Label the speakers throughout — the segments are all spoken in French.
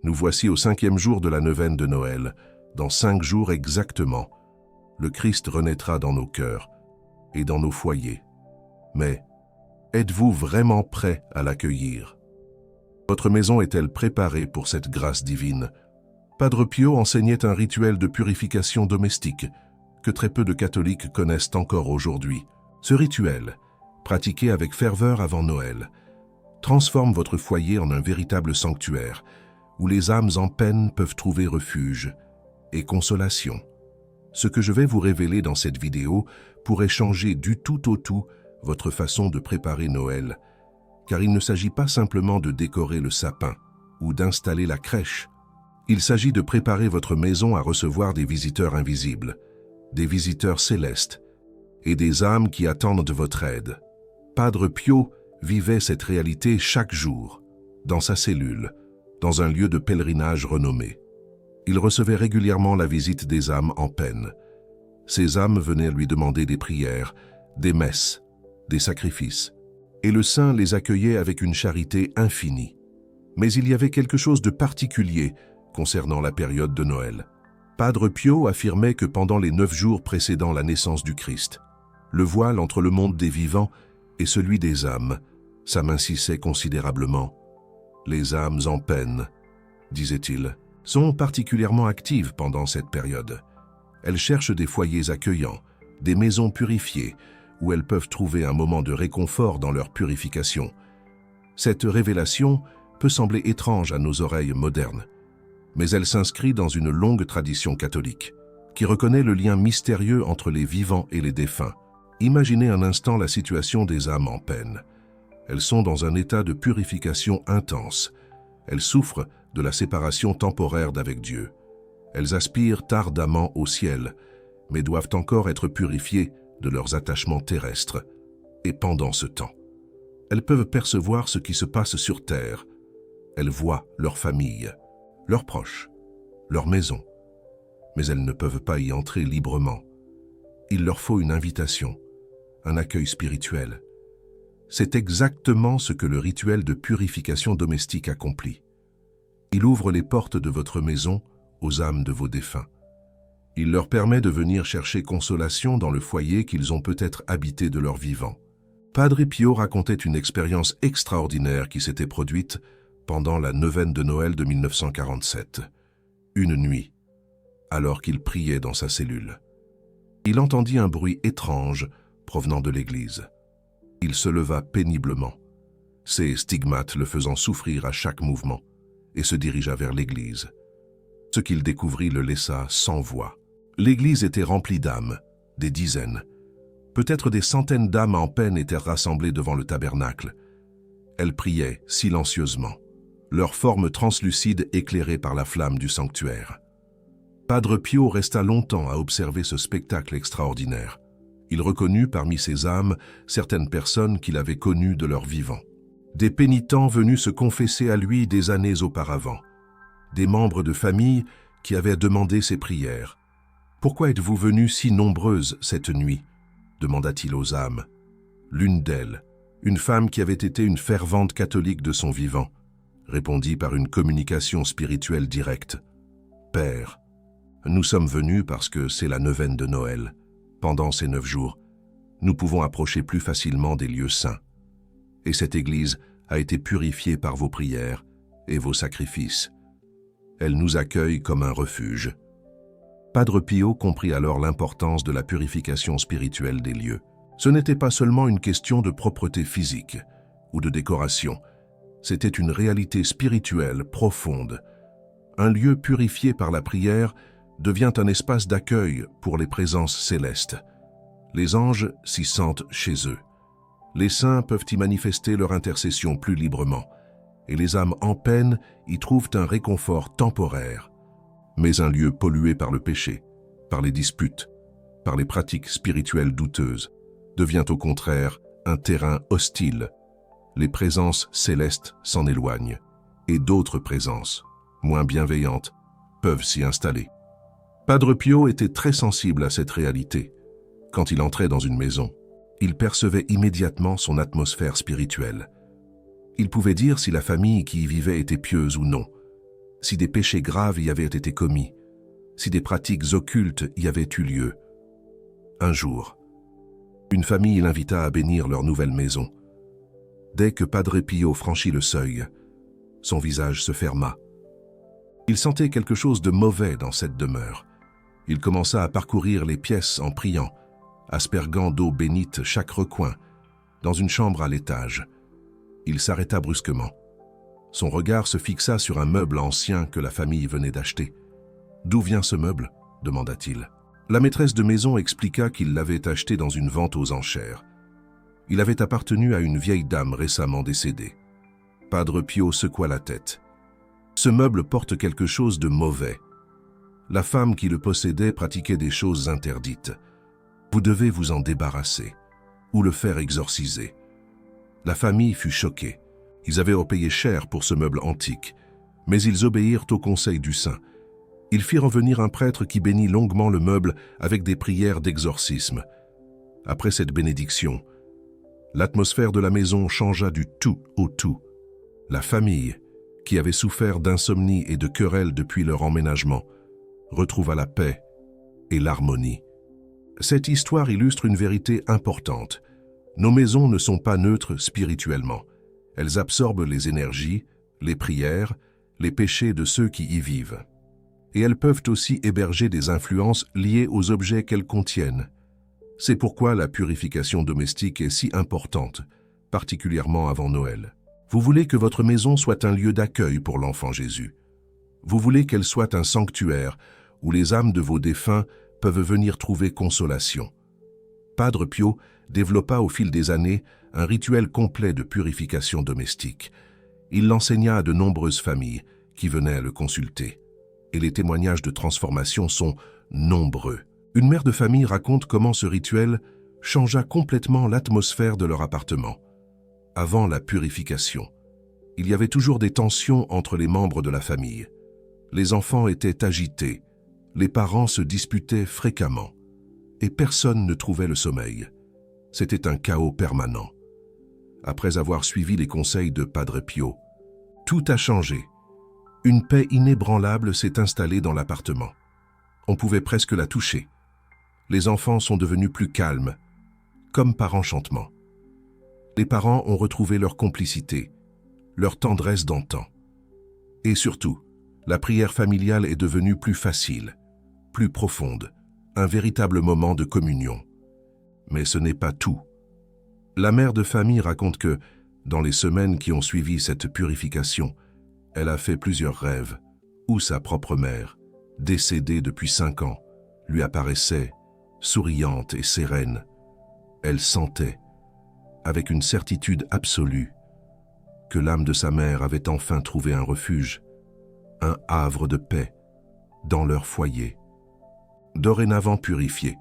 Speaker 1: Nous voici au 5e jour de la neuvaine de Noël. Dans 5 jours exactement, le Christ renaîtra dans nos cœurs et dans nos foyers. Mais êtes-vous vraiment prêts à l'accueillir? Votre maison est-elle préparée pour cette grâce divine? Padre Pio enseignait un rituel de purification domestique que très peu de catholiques connaissent encore aujourd'hui. Ce rituel, pratiqué avec ferveur avant Noël, transforme votre foyer en un véritable sanctuaire où les âmes en peine peuvent trouver refuge et consolation. Ce que je vais vous révéler dans cette vidéo pourrait changer du tout au tout votre façon de préparer Noël, car il ne s'agit pas simplement de décorer le sapin ou d'installer la crèche. Il s'agit de préparer votre maison à recevoir des visiteurs invisibles, des visiteurs célestes et des âmes qui attendent de votre aide. Padre Pio vivait cette réalité chaque jour, dans sa cellule, dans un lieu de pèlerinage renommé. Il recevait régulièrement la visite des âmes en peine. Ces âmes venaient lui demander des prières, des messes, des sacrifices, et le saint les accueillait avec une charité infinie. Mais il y avait quelque chose de particulier concernant la période de Noël. Padre Pio affirmait que pendant les 9 jours précédant la naissance du Christ, le voile entre le monde des vivants et celui des âmes s'amincissait considérablement. Les âmes en peine, disait-il, sont particulièrement actives pendant cette période. Elles cherchent des foyers accueillants, des maisons purifiées, où elles peuvent trouver un moment de réconfort dans leur purification. Cette révélation peut sembler étrange à nos oreilles modernes, mais elle s'inscrit dans une longue tradition catholique, qui reconnaît le lien mystérieux entre les vivants et les défunts. Imaginez un instant la situation des âmes en peine. Elles sont dans un état de purification intense. Elles souffrent de la séparation temporaire d'avec Dieu. Elles aspirent ardemment au ciel, mais doivent encore être purifiées de leurs attachements terrestres. Et pendant ce temps, elles peuvent percevoir ce qui se passe sur terre. Elles voient leur famille, leurs proches, leur maison. Mais elles ne peuvent pas y entrer librement. Il leur faut une invitation, un accueil spirituel. C'est exactement ce que le rituel de purification domestique accomplit. Il ouvre les portes de votre maison aux âmes de vos défunts. Il leur permet de venir chercher consolation dans le foyer qu'ils ont peut-être habité de leur vivant. Padre Pio racontait une expérience extraordinaire qui s'était produite pendant la neuvaine de Noël de 1947. Une nuit, alors qu'il priait dans sa cellule, il entendit un bruit étrange provenant de l'église. Il se leva péniblement, ses stigmates le faisant souffrir à chaque mouvement, et se dirigea vers l'église. Ce qu'il découvrit le laissa sans voix. L'église était remplie d'âmes, des dizaines. Peut-être des centaines d'âmes en peine étaient rassemblées devant le tabernacle. Elles priaient silencieusement, leur forme translucide éclairée par la flamme du sanctuaire. Padre Pio resta longtemps à observer ce spectacle extraordinaire. Il reconnut parmi ces âmes certaines personnes qu'il avait connues de leur vivant. Des pénitents venus se confesser à lui des années auparavant. Des membres de famille qui avaient demandé ses prières. « Pourquoi êtes-vous venus si nombreuses cette nuit ?» demanda-t-il aux âmes. L'une d'elles, une femme qui avait été une fervente catholique de son vivant, répondit par une communication spirituelle directe. « Père, nous sommes venus parce que c'est la neuvaine de Noël. Pendant ces 9 jours, nous pouvons approcher plus facilement des lieux saints. Et cette église a été purifiée par vos prières et vos sacrifices. Elle nous accueille comme un refuge. » Padre Pio comprit alors l'importance de la purification spirituelle des lieux. Ce n'était pas seulement une question de propreté physique ou de décoration, c'était une réalité spirituelle profonde. Un lieu purifié par la prière devient un espace d'accueil pour les présences célestes. Les anges s'y sentent chez eux. Les saints peuvent y manifester leur intercession plus librement, et les âmes en peine y trouvent un réconfort temporaire. Mais un lieu pollué par le péché, par les disputes, par les pratiques spirituelles douteuses, devient au contraire un terrain hostile. Les présences célestes s'en éloignent, et d'autres présences, moins bienveillantes, peuvent s'y installer. Padre Pio était très sensible à cette réalité. Quand il entrait dans une maison, il percevait immédiatement son atmosphère spirituelle. Il pouvait dire si la famille qui y vivait était pieuse ou non. si des péchés graves y avaient été commis, si des pratiques occultes y avaient eu lieu. Un jour, une famille l'invita à bénir leur nouvelle maison. Dès que Padre Pio franchit le seuil, son visage se ferma. Il sentait quelque chose de mauvais dans cette demeure. Il commença à parcourir les pièces en priant, aspergant d'eau bénite chaque recoin, dans une chambre à l'étage. Il s'arrêta brusquement. Son regard se fixa sur un meuble ancien que la famille venait d'acheter. « D'où vient ce meuble ?» demanda-t-il. La maîtresse de maison expliqua qu'il l'avait acheté dans une vente aux enchères. Il avait appartenu à une vieille dame récemment décédée. Padre Pio secoua la tête. « Ce meuble porte quelque chose de mauvais. La femme qui le possédait pratiquait des choses interdites. Vous devez vous en débarrasser ou le faire exorciser. » La famille fut choquée. Ils avaient repayé cher pour ce meuble antique, mais ils obéirent au conseil du saint. Ils firent venir un prêtre qui bénit longuement le meuble avec des prières d'exorcisme. Après cette bénédiction, l'atmosphère de la maison changea du tout au tout. La famille, qui avait souffert d'insomnie et de querelles depuis leur emménagement, retrouva la paix et l'harmonie. Cette histoire illustre une vérité importante. Nos maisons ne sont pas neutres spirituellement. Elles absorbent les énergies, les prières, les péchés de ceux qui y vivent. Et elles peuvent aussi héberger des influences liées aux objets qu'elles contiennent. C'est pourquoi la purification domestique est si importante, particulièrement avant Noël. Vous voulez que votre maison soit un lieu d'accueil pour l'enfant Jésus. Vous voulez qu'elle soit un sanctuaire où les âmes de vos défunts peuvent venir trouver consolation. Padre Pio développa au fil des années un rituel complet de purification domestique. Il l'enseigna à de nombreuses familles qui venaient le consulter. Et les témoignages de transformation sont nombreux. Une mère de famille raconte comment ce rituel changea complètement l'atmosphère de leur appartement. Avant la purification, il y avait toujours des tensions entre les membres de la famille. Les enfants étaient agités, les parents se disputaient fréquemment, et personne ne trouvait le sommeil. C'était un chaos permanent. Après avoir suivi les conseils de Padre Pio, tout a changé. Une paix inébranlable s'est installée dans l'appartement. On pouvait presque la toucher. Les enfants sont devenus plus calmes, comme par enchantement. Les parents ont retrouvé leur complicité, leur tendresse d'antan. Et surtout, la prière familiale est devenue plus facile, plus profonde, un véritable moment de communion. Mais ce n'est pas tout. La mère de famille raconte que, dans les semaines qui ont suivi cette purification, elle a fait plusieurs rêves où sa propre mère, décédée depuis 5 ans, lui apparaissait, souriante et sereine. Elle sentait, avec une certitude absolue, que l'âme de sa mère avait enfin trouvé un refuge, un havre de paix, dans leur foyer. Dorénavant purifié,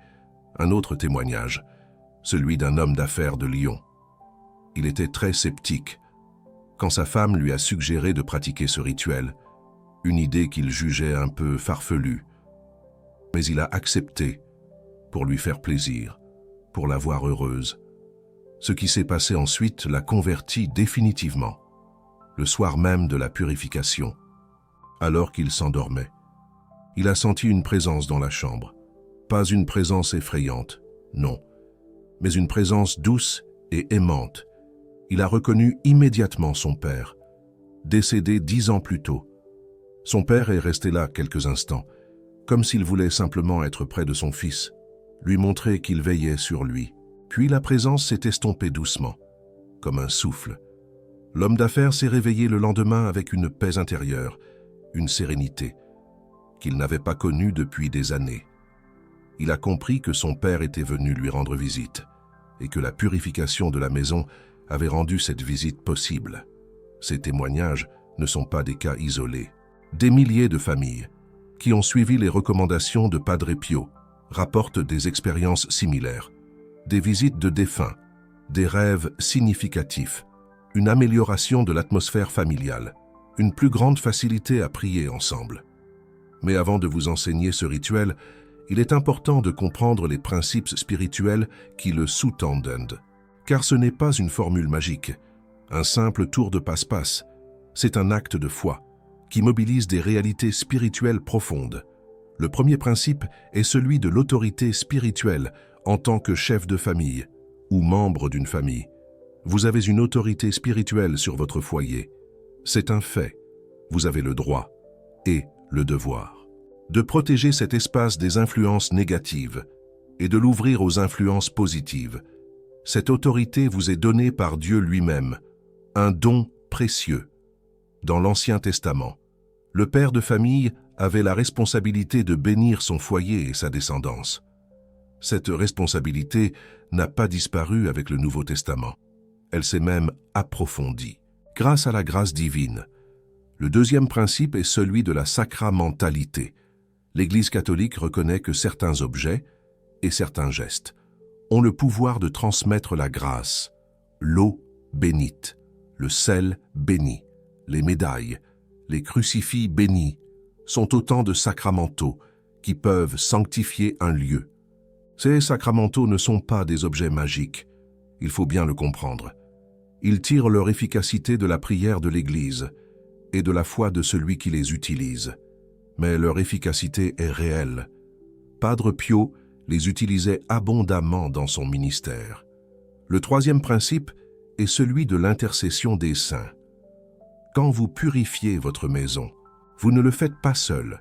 Speaker 1: un autre témoignage, celui d'un homme d'affaires de Lyon. Il était très sceptique quand sa femme lui a suggéré de pratiquer ce rituel, une idée qu'il jugeait un peu farfelue. Mais il a accepté pour lui faire plaisir, pour la voir heureuse. Ce qui s'est passé ensuite l'a converti définitivement, le soir même de la purification, alors qu'il s'endormait. Il a senti une présence dans la chambre, pas une présence effrayante, non, mais une présence douce et aimante. Il a reconnu immédiatement son père, décédé 10 ans plus tôt. Son père est resté là quelques instants, comme s'il voulait simplement être près de son fils, lui montrer qu'il veillait sur lui. Puis la présence s'est estompée doucement, comme un souffle. L'homme d'affaires s'est réveillé le lendemain avec une paix intérieure, une sérénité, qu'il n'avait pas connue depuis des années. Il a compris que son père était venu lui rendre visite, et que la purification de la maison avait rendu cette visite possible. Ces témoignages ne sont pas des cas isolés. Des milliers de familles, qui ont suivi les recommandations de Padre Pio, rapportent des expériences similaires. Des visites de défunts, des rêves significatifs, une amélioration de l'atmosphère familiale, une plus grande facilité à prier ensemble. Mais avant de vous enseigner ce rituel, il est important de comprendre les principes spirituels qui le sous-tendent. Car ce n'est pas une formule magique, un simple tour de passe-passe, c'est un acte de foi qui mobilise des réalités spirituelles profondes. Le premier principe est celui de l'autorité spirituelle en tant que chef de famille ou membre d'une famille. Vous avez une autorité spirituelle sur votre foyer. C'est un fait. Vous avez le droit et le devoir de protéger cet espace des influences négatives et de l'ouvrir aux influences positives. Cette autorité vous est donnée par Dieu lui-même, un don précieux. Dans l'Ancien Testament, le père de famille avait la responsabilité de bénir son foyer et sa descendance. Cette responsabilité n'a pas disparu avec le Nouveau Testament. Elle s'est même approfondie, grâce à la grâce divine. Le deuxième principe est celui de la sacramentalité. L'Église catholique reconnaît que certains objets et certains gestes ont le pouvoir de transmettre la grâce, l'eau bénite, le sel béni, les médailles, les crucifix bénis sont autant de sacramentaux qui peuvent sanctifier un lieu. Ces sacramentaux ne sont pas des objets magiques, il faut bien le comprendre. Ils tirent leur efficacité de la prière de l'Église et de la foi de celui qui les utilise. Mais leur efficacité est réelle. Padre Pio les utilisait abondamment dans son ministère. Le troisième principe est celui de l'intercession des saints. Quand vous purifiez votre maison, vous ne le faites pas seul.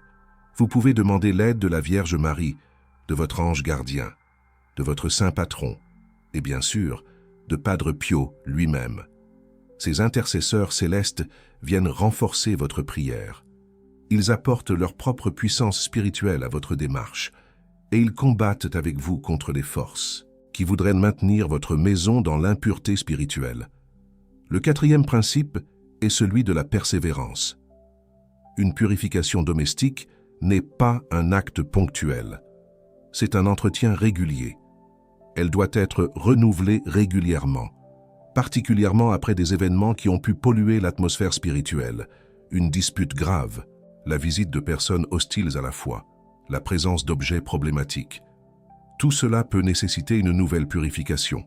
Speaker 1: Vous pouvez demander l'aide de la Vierge Marie, de votre ange gardien, de votre saint patron, et bien sûr, de Padre Pio lui-même. Ces intercesseurs célestes viennent renforcer votre prière. Ils apportent leur propre puissance spirituelle à votre démarche et ils combattent avec vous contre les forces qui voudraient maintenir votre maison dans l'impureté spirituelle. Le quatrième principe est celui de la persévérance. Une purification domestique n'est pas un acte ponctuel. C'est un entretien régulier. Elle doit être renouvelée régulièrement, particulièrement après des événements qui ont pu polluer l'atmosphère spirituelle, une dispute grave, la visite de personnes hostiles à la foi, la présence d'objets problématiques. Tout cela peut nécessiter une nouvelle purification.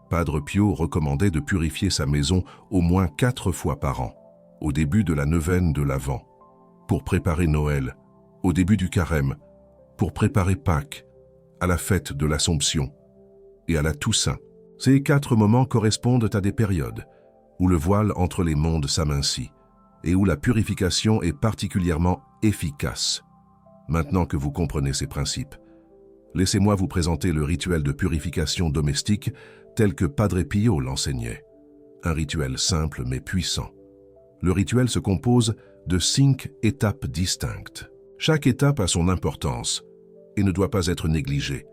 Speaker 1: Padre Pio recommandait de purifier sa maison au moins 4 fois par an, au début de la neuvaine de l'Avent, pour préparer Noël, au début du Carême, pour préparer Pâques, à la fête de l'Assomption et à la Toussaint. Ces 4 moments correspondent à des périodes où le voile entre les mondes s'amincit et où la purification est particulièrement efficace. Maintenant que vous comprenez ces principes, laissez-moi vous présenter le rituel de purification domestique tel que Padre Pio l'enseignait. Un rituel simple mais puissant. Le rituel se compose de 5 étapes distinctes. Chaque étape a son importance et ne doit pas être négligée.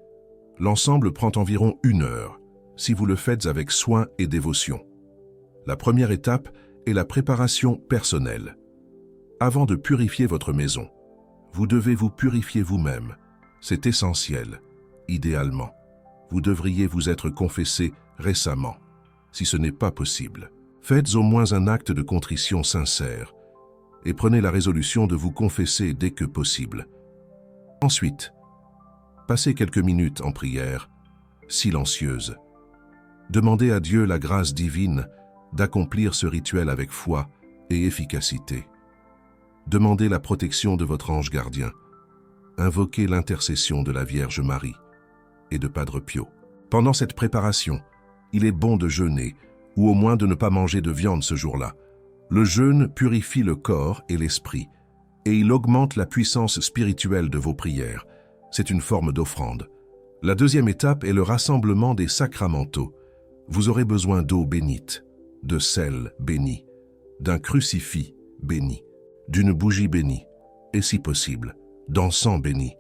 Speaker 1: L'ensemble prend environ 1 heure, si vous le faites avec soin et dévotion. La première étape est la préparation personnelle. Avant de purifier votre maison, vous devez vous purifier vous-même. C'est essentiel. Idéalement, vous devriez vous être confessé récemment. Si ce n'est pas possible, faites au moins un acte de contrition sincère et prenez la résolution de vous confesser dès que possible. Ensuite, passez quelques minutes en prière, silencieuse. Demandez à Dieu la grâce divine d'accomplir ce rituel avec foi et efficacité. Demandez la protection de votre ange gardien. Invoquez l'intercession de la Vierge Marie et de Padre Pio. Pendant cette préparation, il est bon de jeûner ou au moins de ne pas manger de viande ce jour-là. Le jeûne purifie le corps et l'esprit et il augmente la puissance spirituelle de vos prières. C'est une forme d'offrande. La deuxième étape est le rassemblement des sacramentaux. Vous aurez besoin d'eau bénite, de sel béni, d'un crucifix béni, d'une bougie bénie et, si possible, d'encens béni.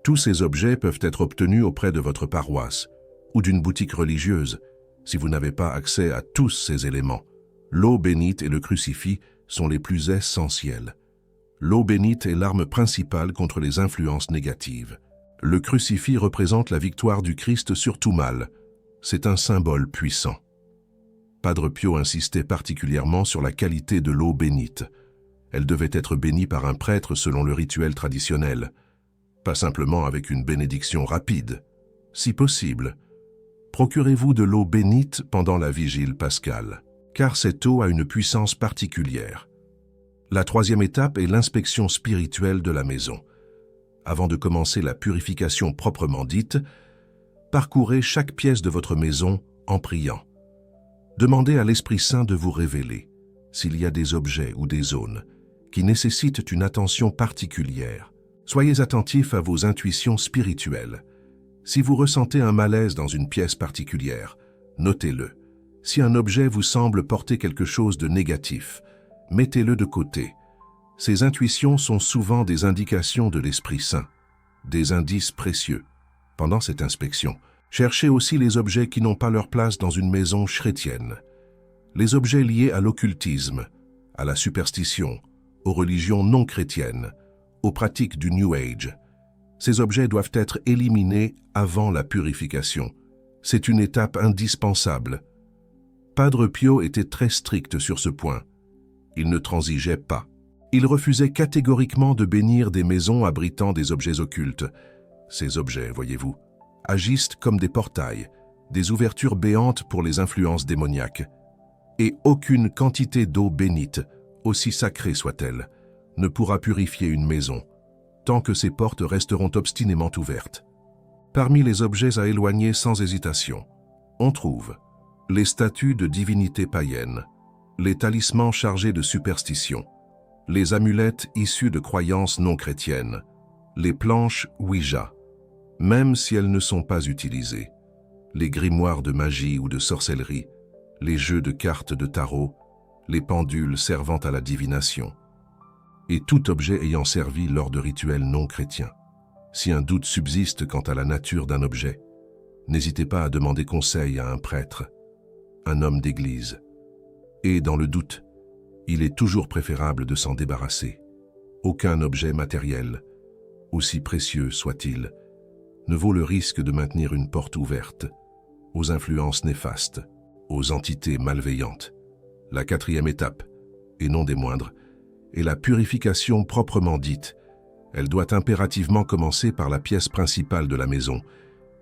Speaker 1: Tous ces objets peuvent être obtenus auprès de votre paroisse ou d'une boutique religieuse, si vous n'avez pas accès à tous ces éléments. L'eau bénite et le crucifix sont les plus essentiels. L'eau bénite est l'arme principale contre les influences négatives. Le crucifix représente la victoire du Christ sur tout mal. C'est un symbole puissant. Padre Pio insistait particulièrement sur la qualité de l'eau bénite. Elle devait être bénie par un prêtre selon le rituel traditionnel, pas simplement avec une bénédiction rapide. Si possible, procurez-vous de l'eau bénite pendant la vigile pascale, car cette eau a une puissance particulière. La troisième étape est l'inspection spirituelle de la maison. Avant de commencer la purification proprement dite, parcourez chaque pièce de votre maison en priant. Demandez à l'Esprit Saint de vous révéler s'il y a des objets ou des zones qui nécessitent une attention particulière. Soyez attentifs à vos intuitions spirituelles. Si vous ressentez un malaise dans une pièce particulière, notez-le. Si un objet vous semble porter quelque chose de négatif, mettez-le de côté. Ces intuitions sont souvent des indications de l'Esprit Saint, des indices précieux. Pendant cette inspection, cherchez aussi les objets qui n'ont pas leur place dans une maison chrétienne. Les objets liés à l'occultisme, à la superstition, aux religions non chrétiennes, aux pratiques du New Age. Ces objets doivent être éliminés avant la purification. C'est une étape indispensable. Padre Pio était très strict sur ce point. Il ne transigeait pas. Il refusait catégoriquement de bénir des maisons abritant des objets occultes. Ces objets, voyez-vous, agissent comme des portails, des ouvertures béantes pour les influences démoniaques. Et aucune quantité d'eau bénite, aussi sacrée soit-elle, ne pourra purifier une maison, tant que ses portes resteront obstinément ouvertes. Parmi les objets à éloigner sans hésitation, on trouve les statues de divinités païennes, les talismans chargés de superstitions, les amulettes issues de croyances non chrétiennes, les planches Ouija, même si elles ne sont pas utilisées, les grimoires de magie ou de sorcellerie, les jeux de cartes de tarot, les pendules servant à la divination, et tout objet ayant servi lors de rituels non chrétiens. Si un doute subsiste quant à la nature d'un objet, n'hésitez pas à demander conseil à un prêtre, un homme d'église. Et dans le doute, il est toujours préférable de s'en débarrasser. Aucun objet matériel, aussi précieux soit-il, ne vaut le risque de maintenir une porte ouverte aux influences néfastes, aux entités malveillantes. La quatrième étape, et non des moindres, est la purification proprement dite. Elle doit impérativement commencer par la pièce principale de la maison,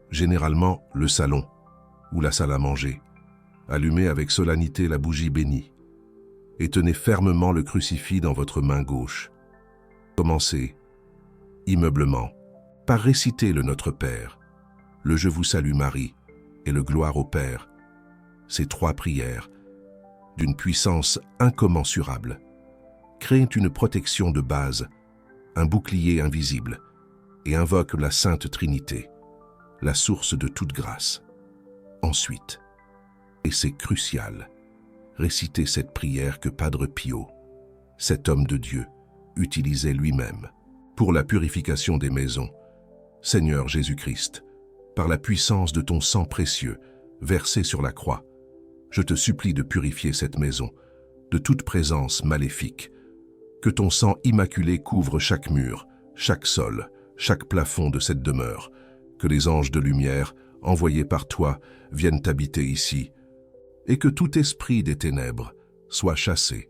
Speaker 1: généralement le salon ou la salle à manger. Allumez avec solennité la bougie bénie et tenez fermement le crucifix dans votre main gauche. Commencez, immeublement, par réciter le Notre Père, le Je vous salue Marie et le Gloire au Père. Ces trois prières, d'une puissance incommensurable, créent une protection de base, un bouclier invisible, et invoquent la Sainte Trinité, la source de toute grâce. Ensuite, et c'est crucial, récitez cette prière que Padre Pio, cet homme de Dieu, utilisait lui-même pour la purification des maisons. Seigneur Jésus-Christ, par la puissance de ton sang précieux versé sur la croix, je te supplie de purifier cette maison de toute présence maléfique. Que ton sang immaculé couvre chaque mur, chaque sol, chaque plafond de cette demeure. Que les anges de lumière, envoyés par toi, viennent habiter ici. Et que tout esprit des ténèbres soit chassé.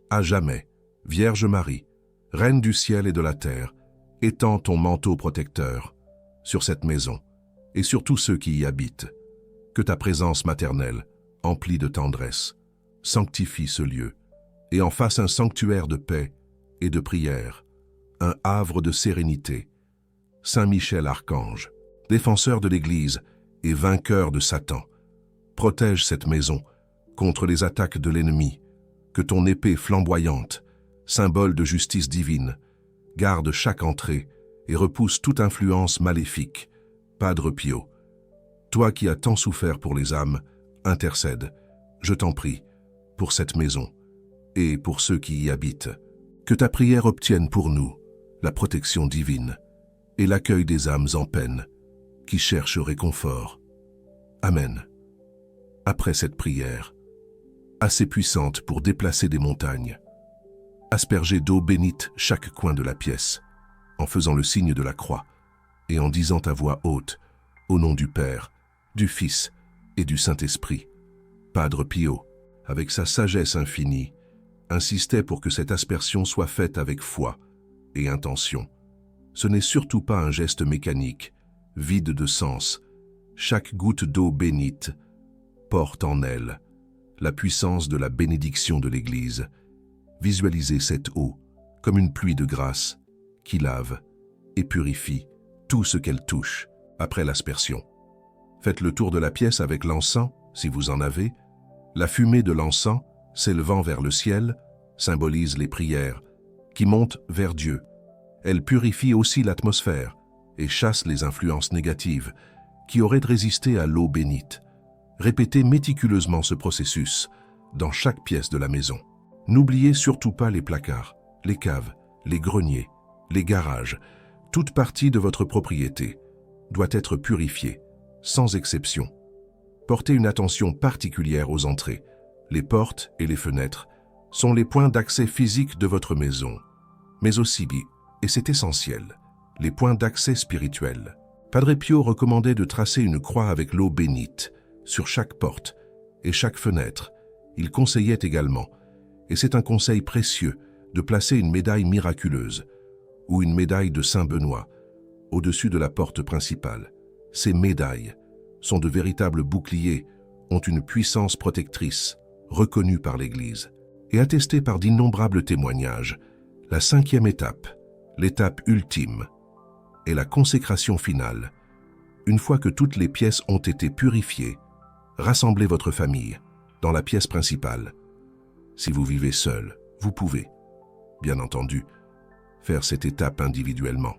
Speaker 1: À jamais, Vierge Marie, Reine du ciel et de la terre, étends ton manteau protecteur sur cette maison et sur tous ceux qui y habitent. Que ta présence maternelle, emplie de tendresse, sanctifie ce lieu et en fasse un sanctuaire de paix et de prière, un havre de sérénité. Saint Michel Archange, défenseur de l'Église et vainqueur de Satan, protège cette maison contre les attaques de l'ennemi. Que ton épée flamboyante, symbole de justice divine, garde chaque entrée et repousse toute influence maléfique. Padre Pio, toi qui as tant souffert pour les âmes, intercède, je t'en prie, pour cette maison et pour ceux qui y habitent. Que ta prière obtienne pour nous la protection divine et l'accueil des âmes en peine qui cherchent réconfort. Amen. Après cette prière, assez puissante pour déplacer des montagnes, aspergez d'eau bénite chaque coin de la pièce, en faisant le signe de la croix et en disant à voix haute, au nom du Père, du Fils et du Saint-Esprit. Padre Pio, avec sa sagesse infinie, insistait pour que cette aspersion soit faite avec foi et intention. Ce n'est surtout pas un geste mécanique, vide de sens. Chaque goutte d'eau bénite porte en elle la puissance de la bénédiction de l'Église Visualisez cette eau comme une pluie de grâce qui lave et purifie tout ce qu'elle touche après l'aspersion. Faites le tour de la pièce avec l'encens, si vous en avez. La fumée de l'encens, s'élevant vers le ciel, symbolise les prières qui montent vers Dieu. Elle purifie aussi l'atmosphère et chasse les influences négatives qui auraient résisté à l'eau bénite. Répétez méticuleusement ce processus dans chaque pièce de la maison. N'oubliez surtout pas les placards, les caves, les greniers, les garages. Toute partie de votre propriété doit être purifiée, sans exception. Portez une attention particulière aux entrées. Les portes et les fenêtres sont les points d'accès physiques de votre maison, mais aussi, et c'est essentiel, les points d'accès spirituels. Padre Pio recommandait de tracer une croix avec l'eau bénite sur chaque porte et chaque fenêtre. Il conseillait également, et c'est un conseil précieux, de placer une médaille miraculeuse ou une médaille de Saint Benoît au-dessus de la porte principale. Ces médailles sont de véritables boucliers, ont une puissance protectrice reconnue par l'Église et attestée par d'innombrables témoignages. La 5e étape, l'étape ultime, est la consécration finale. Une fois que toutes les pièces ont été purifiées, rassemblez votre famille dans la pièce principale. Si vous vivez seul, vous pouvez, bien entendu, faire cette étape individuellement.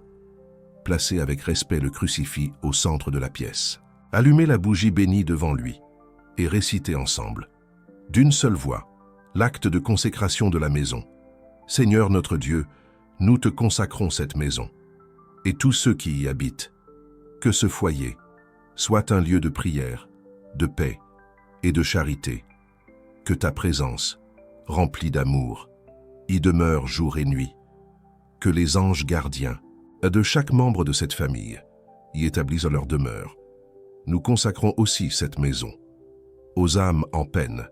Speaker 1: Placez avec respect le crucifix au centre de la pièce. Allumez la bougie bénie devant lui et récitez ensemble, d'une seule voix, l'acte de consécration de la maison. Seigneur notre Dieu, nous te consacrons cette maison et tous ceux qui y habitent. Que ce foyer soit un lieu de prière, de paix et de charité. Que ta présence, remplie d'amour, y demeure jour et nuit. Que les anges gardiens de chaque membre de cette famille y établissent leur demeure. Nous consacrons aussi cette maison aux âmes en peine,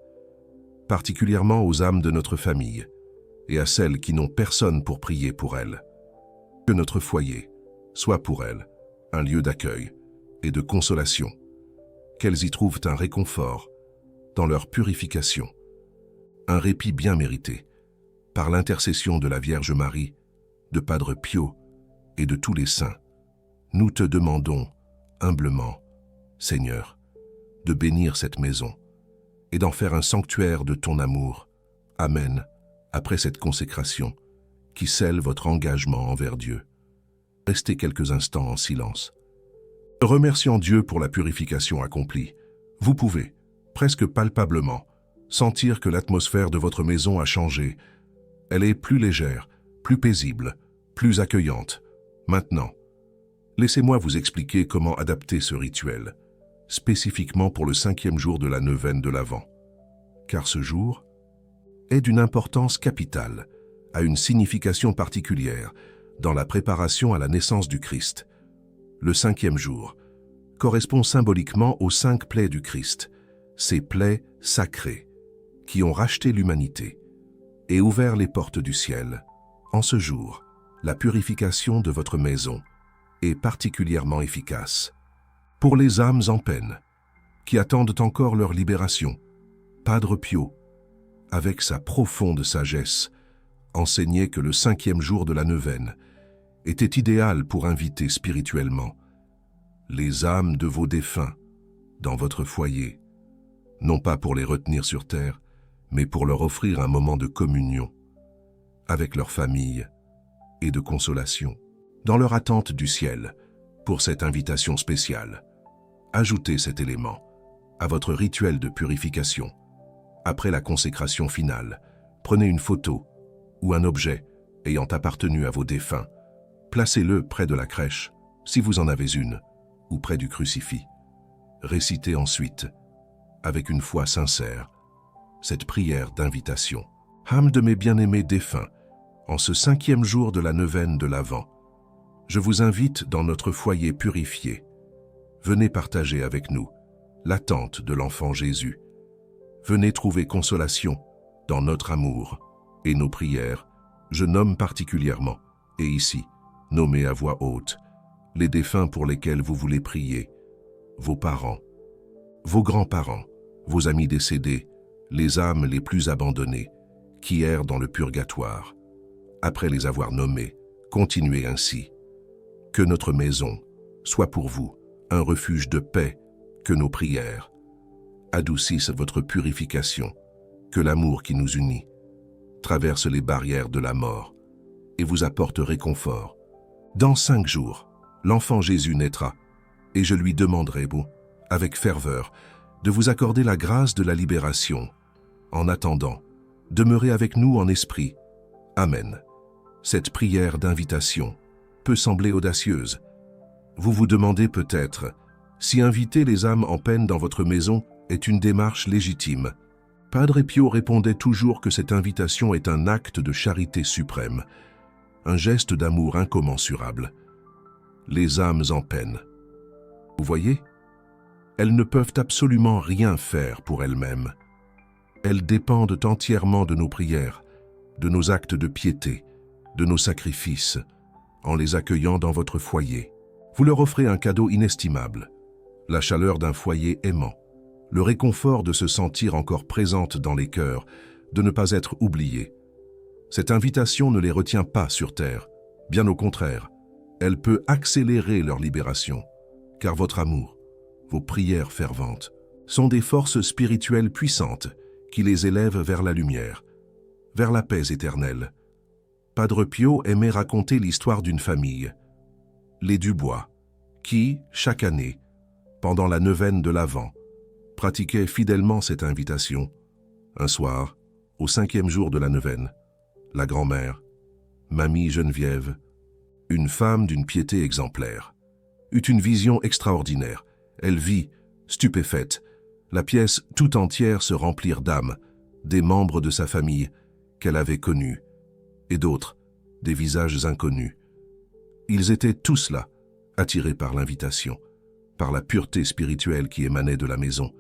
Speaker 1: particulièrement aux âmes de notre famille et à celles qui n'ont personne pour prier pour elles. Que notre foyer soit pour elles un lieu d'accueil et de consolation, qu'elles y trouvent un réconfort dans leur purification, un répit bien mérité par l'intercession de la Vierge Marie, de Padre Pio et de tous les saints. Nous te demandons humblement, Seigneur, de bénir cette maison et d'en faire un sanctuaire de ton amour. Amen. Après cette consécration, qui scelle votre engagement envers Dieu, restez quelques instants en silence. Remerciant Dieu pour la purification accomplie, vous pouvez, presque palpablement, sentir que l'atmosphère de votre maison a changé. Elle est plus légère, plus paisible, plus accueillante. Maintenant, laissez-moi vous expliquer comment adapter ce rituel, spécifiquement pour le 5e jour de la neuvaine de l'Avent. Car ce jour est d'une importance capitale, a une signification particulière dans la préparation à la naissance du Christ. Le 5e jour correspond symboliquement aux 5 plaies du Christ, ces plaies sacrées qui ont racheté l'humanité et ouvert les portes du ciel. En ce jour, la purification de votre maison est particulièrement efficace. Pour les âmes en peine, qui attendent encore leur libération, Padre Pio, avec sa profonde sagesse, enseignait que le 5e jour de la neuvaine était idéal pour inviter spirituellement les âmes de vos défunts dans votre foyer, non pas pour les retenir sur terre, mais pour leur offrir un moment de communion avec leur famille et de consolation, dans leur attente du ciel, pour cette invitation spéciale. Ajoutez cet élément à votre rituel de purification. Après la consécration finale, prenez une photo ou un objet ayant appartenu à vos défunts. Placez-le près de la crèche, si vous en avez une, ou près du crucifix. Récitez ensuite, avec une foi sincère, cette prière d'invitation. Âme de mes bien-aimés défunts, en ce 5e jour de la neuvaine de l'Avent, je vous invite dans notre foyer purifié. Venez partager avec nous l'attente de l'enfant Jésus. Venez trouver consolation dans notre amour et nos prières. Je nomme particulièrement, et ici, nommez à voix haute, les défunts pour lesquels vous voulez prier, vos parents, vos grands-parents, vos amis décédés, les âmes les plus abandonnées, qui errent dans le purgatoire. Après les avoir nommés, continuez ainsi. Que notre maison soit pour vous un refuge de paix, que nos prières adoucissent votre purification, que l'amour qui nous unit traverse les barrières de la mort et vous apporte réconfort. Dans 5 jours, l'enfant Jésus naîtra, et je lui demanderai, avec ferveur, de vous accorder la grâce de la libération. En attendant, demeurez avec nous en esprit. Amen. Cette prière d'invitation peut sembler audacieuse. Vous vous demandez peut-être si inviter les âmes en peine dans votre maison est une démarche légitime. Padre Pio répondait toujours que cette invitation est un acte de charité suprême, un geste d'amour incommensurable. Les âmes en peine. Vous voyez, elles ne peuvent absolument rien faire pour elles-mêmes. Elles dépendent entièrement de nos prières, de nos actes de piété, de nos sacrifices, en les accueillant dans votre foyer. Vous leur offrez un cadeau inestimable, la chaleur d'un foyer aimant, le réconfort de se sentir encore présente dans les cœurs, de ne pas être oubliées. Cette invitation ne les retient pas sur terre, bien au contraire, elle peut accélérer leur libération, car votre amour, vos prières ferventes, sont des forces spirituelles puissantes qui les élèvent vers la lumière, vers la paix éternelle. Padre Pio aimait raconter l'histoire d'une famille, les Dubois, qui, chaque année, pendant la neuvaine de l'Avent, pratiquaient fidèlement cette invitation. Un soir, au 5e jour de la neuvaine, la grand-mère, Mamie Geneviève, une femme d'une piété exemplaire, eut une vision extraordinaire. Elle vit, stupéfaite, la pièce tout entière se remplir d'âmes, des membres de sa famille qu'elle avait connus, et d'autres, des visages inconnus. Ils étaient tous là, attirés par l'invitation, par la pureté spirituelle qui émanait de la maison.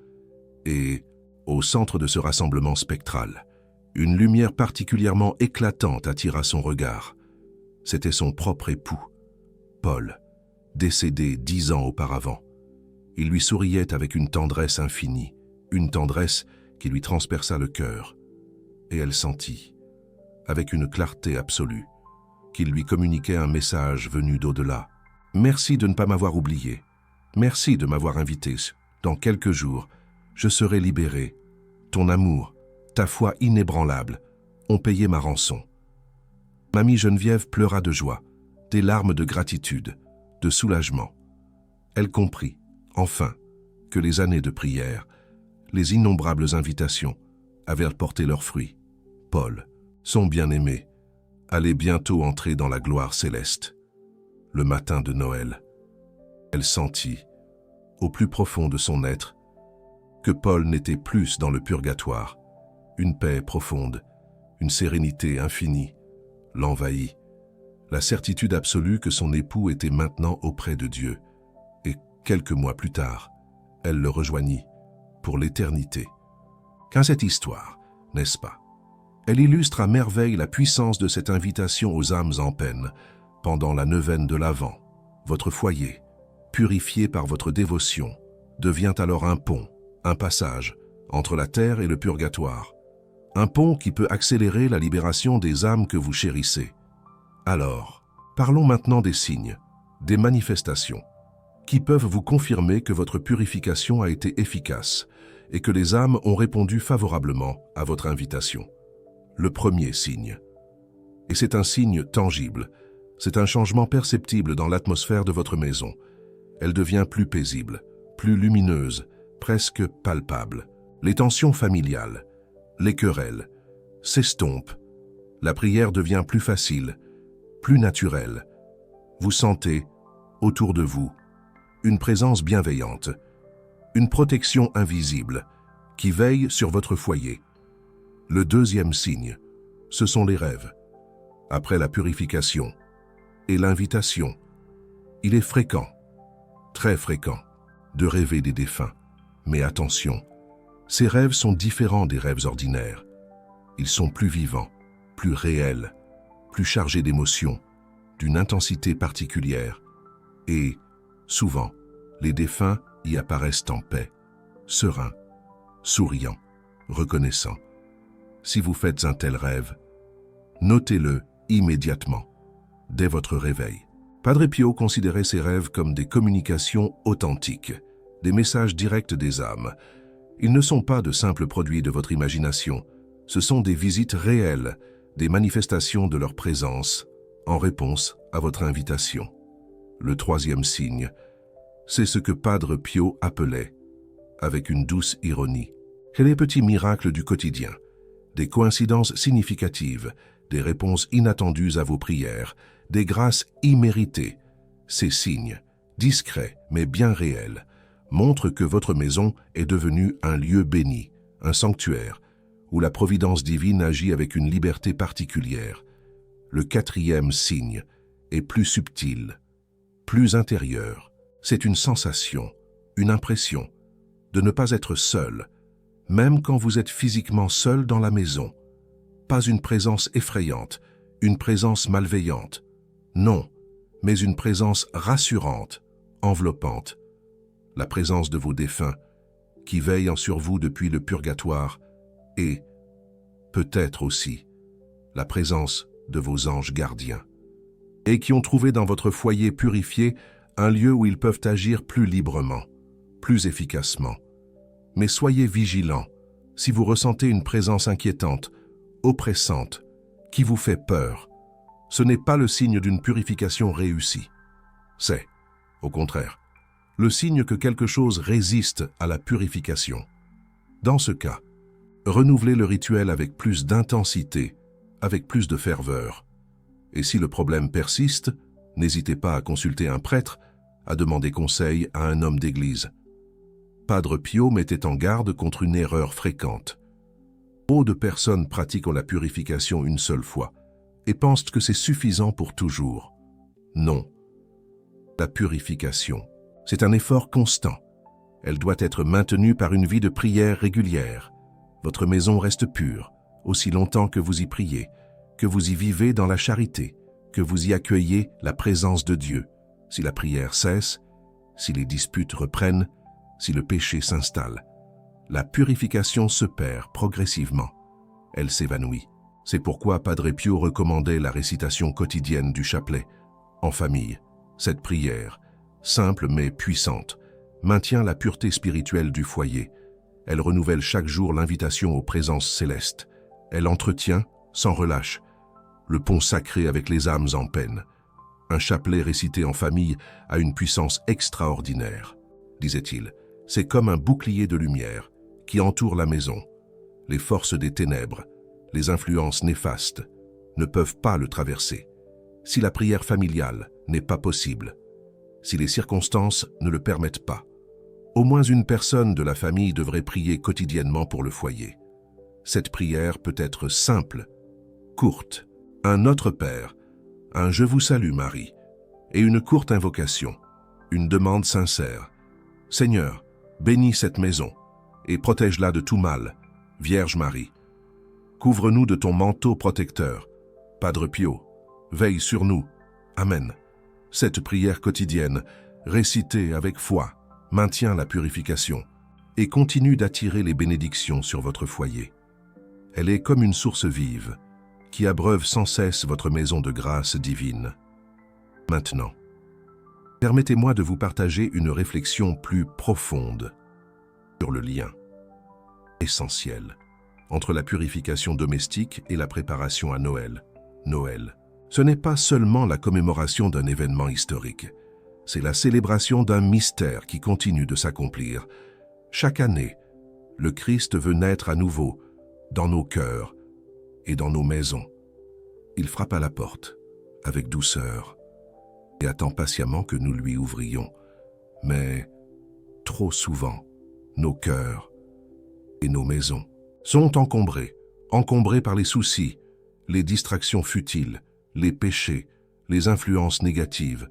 Speaker 1: Et, au centre de ce rassemblement spectral, une lumière particulièrement éclatante attira son regard. C'était son propre époux, Paul, décédé 10 ans auparavant. Il lui souriait avec une tendresse infinie, une tendresse qui lui transperça le cœur. Et elle sentit, avec une clarté absolue, qu'il lui communiquait un message venu d'au-delà. « Merci de ne pas m'avoir oublié. Merci de m'avoir invité. Dans quelques jours, je serai libéré. Ton amour, ta foi inébranlable, ont payé ma rançon. » Mamie Geneviève pleura de joie, des larmes de gratitude, de soulagement. Elle comprit, enfin, que les années de prière, les innombrables invitations, avaient porté leurs fruits. Paul, son bien-aimé, allait bientôt entrer dans la gloire céleste. Le matin de Noël, elle sentit, au plus profond de son être, que Paul n'était plus dans le purgatoire. Une paix profonde, une sérénité infinie l'envahit, la certitude absolue que son époux était maintenant auprès de Dieu. Et quelques mois plus tard, elle le rejoignit pour l'éternité. Car cette histoire, n'est-ce pas? Elle illustre à merveille la puissance de cette invitation aux âmes en peine pendant la neuvaine de l'Avent. Votre foyer, purifié par votre dévotion, devient alors un pont, un passage entre la terre et le purgatoire. Un pont qui peut accélérer la libération des âmes que vous chérissez. Alors, parlons maintenant des signes, des manifestations, qui peuvent vous confirmer que votre purification a été efficace et que les âmes ont répondu favorablement à votre invitation. Le premier signe. Et c'est un signe tangible, c'est un changement perceptible dans l'atmosphère de votre maison. Elle devient plus paisible, plus lumineuse, presque palpable. Les tensions familiales, les querelles, s'estompent. La prière devient plus facile, plus naturelle. Vous sentez, autour de vous, une présence bienveillante, une protection invisible qui veille sur votre foyer. Le deuxième signe, ce sont les rêves. Après la purification et l'invitation, il est fréquent, très fréquent, de rêver des défunts. Mais attention, ces rêves sont différents des rêves ordinaires. Ils sont plus vivants, plus réels, plus chargés d'émotions, d'une intensité particulière. Et, souvent, les défunts y apparaissent en paix, sereins, souriants, reconnaissants. Si vous faites un tel rêve, notez-le immédiatement, dès votre réveil. Padre Pio considérait ces rêves comme des communications authentiques, des messages directs des âmes. Ils ne sont pas de simples produits de votre imagination, ce sont des visites réelles, des manifestations de leur présence, en réponse à votre invitation. Le troisième signe, c'est ce que Padre Pio appelait, avec une douce ironie, les petits miracles du quotidien, des coïncidences significatives, des réponses inattendues à vos prières, des grâces imméritées. Ces signes, discrets mais bien réels, montrent que votre maison est devenue un lieu béni, un sanctuaire, où la providence divine agit avec une liberté particulière. Le quatrième signe est plus subtil, plus intérieur. C'est une sensation, une impression, de ne pas être seul, même quand vous êtes physiquement seul dans la maison. Pas une présence effrayante, une présence malveillante. Non, mais une présence rassurante, enveloppante. La présence de vos défunts, qui veillent sur vous depuis le purgatoire, et, peut-être aussi, la présence de vos anges gardiens, et qui ont trouvé dans votre foyer purifié un lieu où ils peuvent agir plus librement, plus efficacement. Mais soyez vigilants si vous ressentez une présence inquiétante, oppressante, qui vous fait peur. Ce n'est pas le signe d'une purification réussie. C'est, au contraire, le signe que quelque chose résiste à la purification. Dans ce cas, renouvelez le rituel avec plus d'intensité, avec plus de ferveur. Et si le problème persiste, n'hésitez pas à consulter un prêtre, à demander conseil à un homme d'église. Padre Pio mettait en garde contre une erreur fréquente. Trop de personnes pratiquent la purification une seule fois et pensent que c'est suffisant pour toujours. Non. La purification, c'est un effort constant. Elle doit être maintenue par une vie de prière régulière. Votre maison reste pure, aussi longtemps que vous y priez, que vous y vivez dans la charité, que vous y accueillez la présence de Dieu. Si la prière cesse, si les disputes reprennent, si le péché s'installe, la purification se perd progressivement. Elle s'évanouit. C'est pourquoi Padre Pio recommandait la récitation quotidienne du chapelet, en famille. Cette prière, simple mais puissante, maintient la pureté spirituelle du foyer. Elle renouvelle chaque jour l'invitation aux présences célestes. Elle entretient, sans relâche, le pont sacré avec les âmes en peine. Un chapelet récité en famille a une puissance extraordinaire, disait-il. C'est comme un bouclier de lumière qui entoure la maison. Les forces des ténèbres, les influences néfastes, ne peuvent pas le traverser. Si la prière familiale n'est pas possible, si les circonstances ne le permettent pas, au moins une personne de la famille devrait prier quotidiennement pour le foyer. Cette prière peut être simple, courte, un Notre Père, un Je vous salue Marie, et une courte invocation, une demande sincère. Seigneur, bénis cette maison et protège-la de tout mal, Vierge Marie. Couvre-nous de ton manteau protecteur, Padre Pio, veille sur nous. Amen. Cette prière quotidienne, récitée avec foi, maintient la purification et continue d'attirer les bénédictions sur votre foyer. Elle est comme une source vive qui abreuve sans cesse votre maison de grâce divine. Maintenant, permettez-moi de vous partager une réflexion plus profonde sur le lien essentiel entre la purification domestique et la préparation à Noël. Noël, ce n'est pas seulement la commémoration d'un événement historique, c'est la célébration d'un mystère qui continue de s'accomplir. Chaque année, le Christ veut naître à nouveau dans nos cœurs et dans nos maisons. Il frappe à la porte avec douceur et attend patiemment que nous lui ouvrions. Mais trop souvent, nos cœurs et nos maisons sont encombrés par les soucis, les distractions futiles, les péchés, les influences négatives.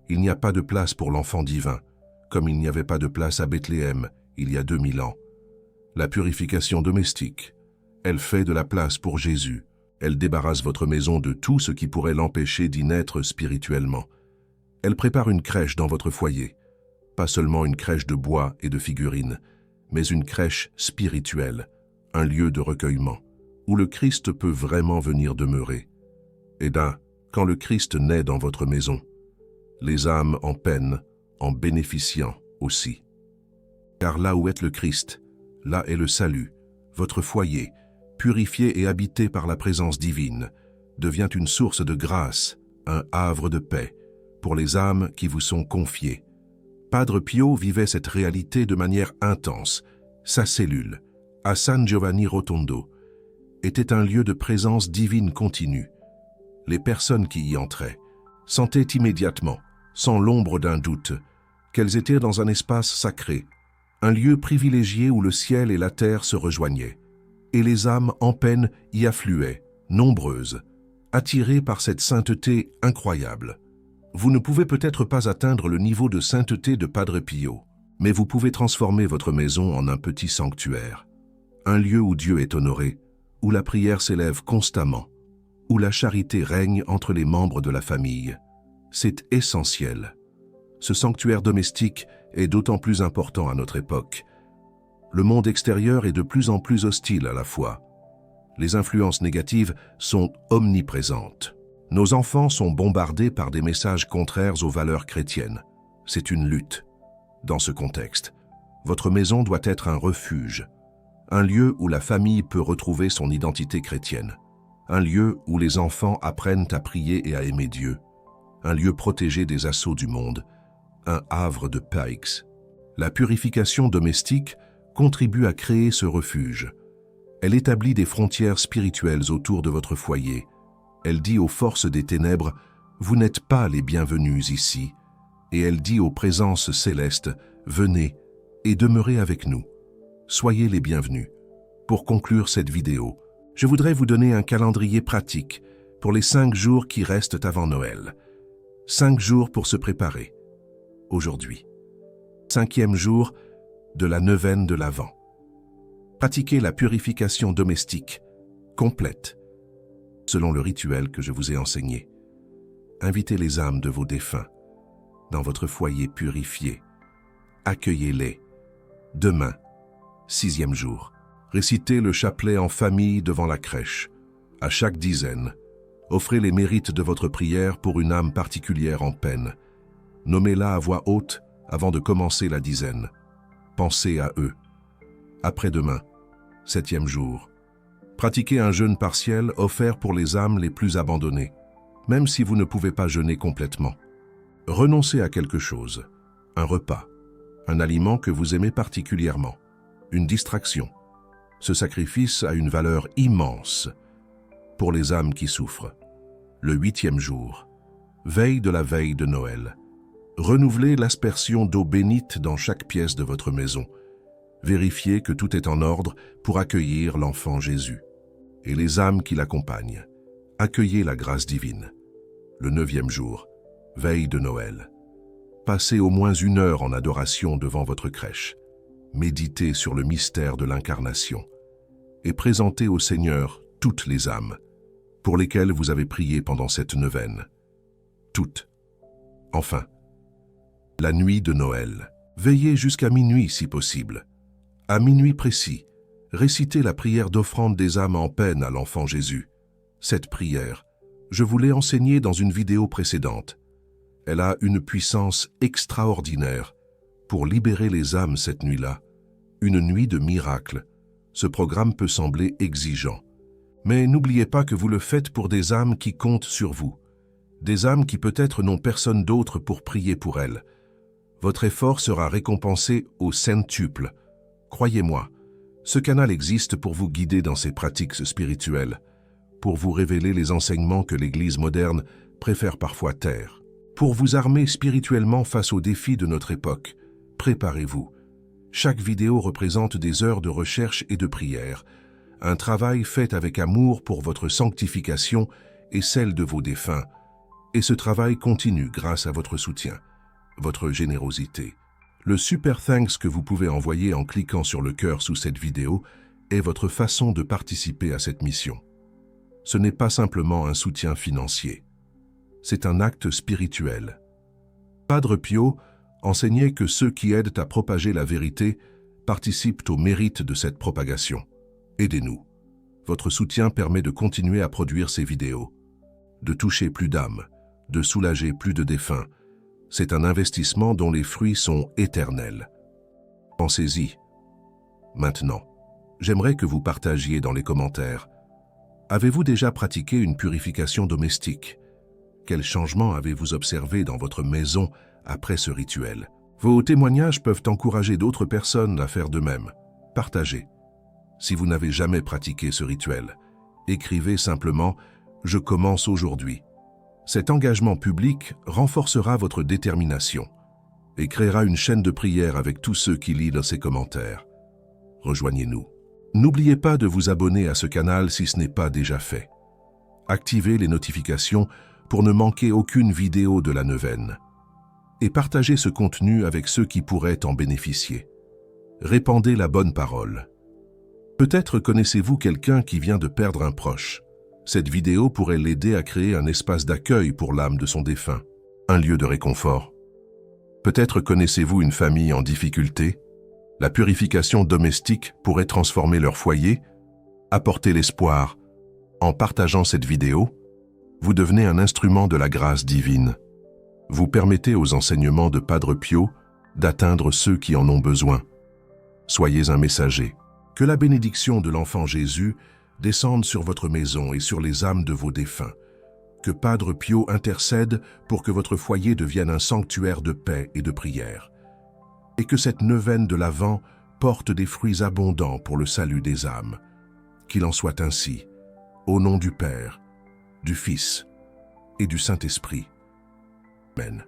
Speaker 1: Il n'y a pas de place pour l'enfant divin, comme il n'y avait pas de place à Bethléem il y a 2000 ans. La purification domestique, elle fait de la place pour Jésus. Elle débarrasse votre maison de tout ce qui pourrait l'empêcher d'y naître spirituellement. Elle prépare une crèche dans votre foyer, pas seulement une crèche de bois et de figurines, mais une crèche spirituelle, un lieu de recueillement, où le Christ peut vraiment venir demeurer. Et quand le Christ naît dans votre maison, les âmes en peine en bénéficiant aussi. Car là où est le Christ, là est le salut, votre foyer, purifié et habité par la présence divine, devient une source de grâce, un havre de paix, pour les âmes qui vous sont confiées. Padre Pio vivait cette réalité de manière intense. Sa cellule, à San Giovanni Rotondo, était un lieu de présence divine continue. Les personnes qui y entraient sentaient immédiatement, sans l'ombre d'un doute, qu'elles étaient dans un espace sacré, un lieu privilégié où le ciel et la terre se rejoignaient. Et les âmes en peine y affluaient, nombreuses, attirées par cette sainteté incroyable. Vous ne pouvez peut-être pas atteindre le niveau de sainteté de Padre Pio, mais vous pouvez transformer votre maison en un petit sanctuaire, un lieu où Dieu est honoré, où la prière s'élève constamment, où la charité règne entre les membres de la famille. C'est essentiel. Ce sanctuaire domestique est d'autant plus important à notre époque. Le monde extérieur est de plus en plus hostile à la foi. Les influences négatives sont omniprésentes. Nos enfants sont bombardés par des messages contraires aux valeurs chrétiennes. C'est une lutte. Dans ce contexte, votre maison doit être un refuge, un lieu où la famille peut retrouver son identité chrétienne, un lieu où les enfants apprennent à prier et à aimer Dieu, un lieu protégé des assauts du monde, un havre de paix. La purification domestique contribue à créer ce refuge. Elle établit des frontières spirituelles autour de votre foyer. Elle dit aux forces des ténèbres, « Vous n'êtes pas les bienvenus ici ». Et elle dit aux présences célestes, « Venez et demeurez avec nous. Soyez les bienvenus ». Pour conclure cette vidéo, je voudrais vous donner un calendrier pratique pour les 5 jours qui restent avant Noël. 5 jours pour se préparer. Aujourd'hui, 5e jour de la neuvaine de l'Avent. Pratiquez la purification domestique complète, selon le rituel que je vous ai enseigné. Invitez les âmes de vos défunts dans votre foyer purifié. Accueillez-les. Demain, 6e jour. Récitez le chapelet en famille devant la crèche. À chaque dizaine, offrez les mérites de votre prière pour une âme particulière en peine. Nommez-la à voix haute avant de commencer la dizaine. Pensez à eux. Après-demain, 7e jour. Pratiquez un jeûne partiel offert pour les âmes les plus abandonnées, même si vous ne pouvez pas jeûner complètement. Renoncez à quelque chose, un repas, un aliment que vous aimez particulièrement, une distraction. Ce sacrifice a une valeur immense pour les âmes qui souffrent. Le 8e jour, veille de la veille de Noël. Renouvelez l'aspersion d'eau bénite dans chaque pièce de votre maison. Vérifiez que tout est en ordre pour accueillir l'enfant Jésus et les âmes qui l'accompagnent. Accueillez la grâce divine. Le 9e jour, veille de Noël. Passez au moins 1 heure en adoration devant votre crèche. Méditez sur le mystère de l'incarnation et présentez au Seigneur toutes les âmes pour lesquelles vous avez prié pendant cette neuvaine. Toutes. Enfin, la nuit de Noël. Veillez jusqu'à minuit si possible. À minuit précis, récitez la prière d'offrande des âmes en peine à l'enfant Jésus. Cette prière, je vous l'ai enseignée dans une vidéo précédente. Elle a une puissance extraordinaire pour libérer les âmes cette nuit-là. Une nuit de miracle. Ce programme peut sembler exigeant. Mais n'oubliez pas que vous le faites pour des âmes qui comptent sur vous. Des âmes qui peut-être n'ont personne d'autre pour prier pour elles. Votre effort sera récompensé au centuple. Croyez-moi, ce canal existe pour vous guider dans ces pratiques spirituelles, pour vous révéler les enseignements que l'Église moderne préfère parfois taire. Pour vous armer spirituellement face aux défis de notre époque, préparez-vous. Chaque vidéo représente des heures de recherche et de prière, un travail fait avec amour pour votre sanctification et celle de vos défunts. Et ce travail continue grâce à votre soutien, votre générosité. Le super thanks que vous pouvez envoyer en cliquant sur le cœur sous cette vidéo est votre façon de participer à cette mission. Ce n'est pas simplement un soutien financier. C'est un acte spirituel. Padre Pio enseignait que ceux qui aident à propager la vérité participent au mérite de cette propagation. Aidez-nous. Votre soutien permet de continuer à produire ces vidéos, de toucher plus d'âmes, de soulager plus de défunts. C'est un investissement dont les fruits sont éternels. Pensez-y. Maintenant, j'aimerais que vous partagiez dans les commentaires. Avez-vous déjà pratiqué une purification domestique? Quels changements avez-vous observés dans votre maison après ce rituel? Vos témoignages peuvent encourager d'autres personnes à faire de même. Partagez. Si vous n'avez jamais pratiqué ce rituel, écrivez simplement « Je commence aujourd'hui ». Cet engagement public renforcera votre détermination et créera une chaîne de prière avec tous ceux qui lisent ces commentaires. Rejoignez-nous. N'oubliez pas de vous abonner à ce canal si ce n'est pas déjà fait. Activez les notifications pour ne manquer aucune vidéo de la neuvaine. Et partagez ce contenu avec ceux qui pourraient en bénéficier. Répandez la bonne parole. Peut-être connaissez-vous quelqu'un qui vient de perdre un proche. Cette vidéo pourrait l'aider à créer un espace d'accueil pour l'âme de son défunt, un lieu de réconfort. Peut-être connaissez-vous une famille en difficulté. La purification domestique pourrait transformer leur foyer. Apportez l'espoir. En partageant cette vidéo, vous devenez un instrument de la grâce divine. Vous permettez aux enseignements de Padre Pio d'atteindre ceux qui en ont besoin. Soyez un messager. Que la bénédiction de l'enfant Jésus descende sur votre maison et sur les âmes de vos défunts. Que Padre Pio intercède pour que votre foyer devienne un sanctuaire de paix et de prière. Et que cette neuvaine de l'Avent porte des fruits abondants pour le salut des âmes. Qu'il en soit ainsi, au nom du Père, du Fils et du Saint-Esprit. Amen.